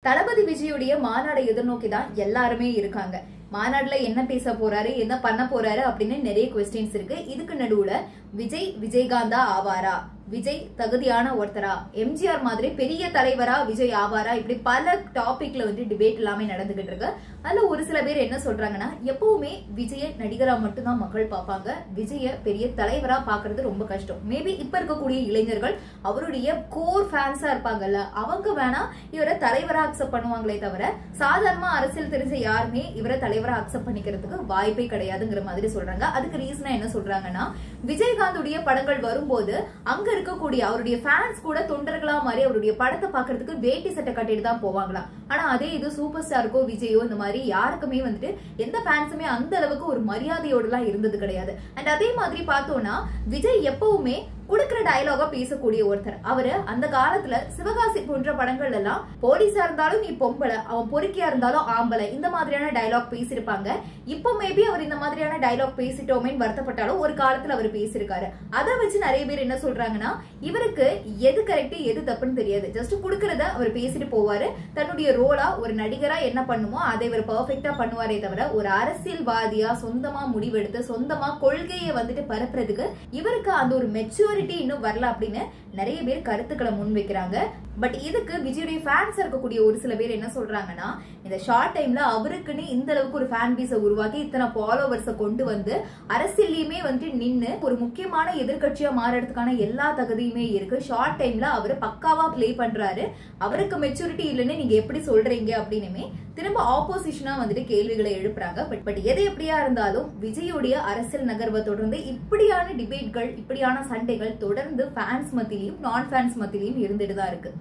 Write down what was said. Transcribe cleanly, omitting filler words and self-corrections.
தளபதி விஜயுடைய மாநாடை எதிர்நோக்கி தான் எல்லாருமே இருக்காங்க. மாநாடுல என்ன பேச போறாரு, என்ன பண்ண போறாரு அப்படின்னு நிறைய क्वेश्चंस இருக்கு. இதுக்கு நடுவுல விஜயகாந்தா ஆவாரா, விஜய் தகுதியான ஒருத்தரா, எம்ஜிஆர் மாதிரி பெரிய தலைவரா விஜய் ஆவாரா, இப்படி பல டாபிக்ல டிபேட் எல்லாமே நடந்துகிட்டு இருக்கு. அதுல ஒரு சில பேர் என்ன சொல்றாங்கன்னா, எப்பவுமே விஜய நடிகரா மட்டும்தான் மக்கள் பார்ப்பாங்க, விஜய பெரிய தலைவரா பாக்குறது ரொம்ப கஷ்டம். மேபி இப்ப இருக்கக்கூடிய இளைஞர்கள் அவருடைய கோர் ஃபேன்ஸா இருப்பாங்கல்ல, அவங்க வேணா இவரை தலைவரா அக்செப்ட் பண்ணுவாங்களே தவிர சாதாரணமா அரசியல் தெரிஞ்ச யாருமே இவரை தலைவரா அக்செப்ட் பண்ணிக்கிறதுக்கு வாய்ப்பே கிடையாதுங்கிற மாதிரி சொல்றாங்க. அதுக்கு ரீசனா என்ன சொல்றாங்கன்னா, விஜயகாந்துடைய படங்கள் வரும்போது அங்க இருக்கக்கூடிய அவருடைய ஃபேன்ஸ் கூட தொண்டர்களா மாதிரி அவருடைய படத்தை பாக்குறதுக்கு வேட்டி சட்டை கட்டிட்டு தான் போவாங்களாம். ஆனா அதே இது சூப்பர் ஸ்டாருக்கோ விஜயோ இந்த மாதிரி யாருக்குமே எந்த ஃபேன்ஸுமே அந்த அளவுக்கு ஒரு மரியாதையோட எல்லாம் இருந்தது கிடையாது. அண்ட் அதே மாதிரி பார்த்தோம்னா விஜய் எப்பவுமே குடுக்கிற டயலாகா பேசக்கூடிய ஒருத்தர். அவரு அந்த காலத்துல சிவகாசி போன்ற படங்கள் எல்லாம் போலீஸா இருந்தாலும் நீ பொம்பளை, அவன் பொறுக்கியா இருந்தாலும் ஆம்பளை, இந்த மாதிரியான டயலாக் பேசிருப்பாங்க. இப்போ மேபி அவர் இந்த மாதிரியான டயலாக் பேசிட்டோமேன்னு வருத்தப்பட்டாலும் ஒரு காலத்துல அவர் பேசிருக்காரு. அதை வச்சு நிறைய பேர் என்ன சொல்றாங்கன்னா, இவருக்கு எது கரெக்ட் எது தப்புன்னு தெரியாது, ஜஸ்ட் குடுக்கறத அவர் பேசிட்டு போவாரு. தன்னுடைய ரோலா ஒரு நடிகரா என்ன பண்ணுமோ அதை இவர் பெர்ஃபெக்டா பண்ணுவாரே தவிர ஒரு அரசியல்வாதியா சொந்தமா முடிவெடுத்து சொந்தமா கொள்கையை பரப்புறதுக்கு இவருக்கு அந்த ஒரு மெச்சூரிட்டி இன்னும் வரல அப்படின்னு நிறைய பேர் கருத்துக்களை முன்வைக்கிறாங்க. பட் இதுக்கு விஜயுடைய ஃபேன்ஸ் இருக்கக்கூடிய ஒரு சில பேர் என்ன சொல்றாங்கன்னா, இந்த ஷார்ட் டைம்ல அவருக்குன்னு இந்த அளவுக்கு ஒரு ஃபேன் பேஸை உருவாக்கி இத்தனை ஃபாலோவர்ஸை கொண்டு வந்து அரசியலையுமே நின்னு ஒரு முக்கியமான எதிர்கட்சியா மாறதுக்கான எல்லா தகுதியுமே இருக்கு. ஷார்ட் டைம்ல அவரு பக்காவா பிளே பண்றாரு, அவருக்கு மெச்சூரிட்டி இல்லைன்னு நீங்க எப்படி சொல்றீங்க அப்படின்னு திரும்ப ஆப்போசிஷனா கேள்விகளை எழுப்புறாங்க. பட் எது எப்படியா இருந்தாலும் விஜயுடைய அரசியல் நகர்வை தொடர்ந்து இப்படியான டிபேட்கள், இப்படியான சண்டைகள் தொடர்ந்து ஃபேன்ஸ் மத்தியிலும் நான் ஃபேன்ஸ் மத்தியிலும் இருந்துட்டு தான் இருக்கு.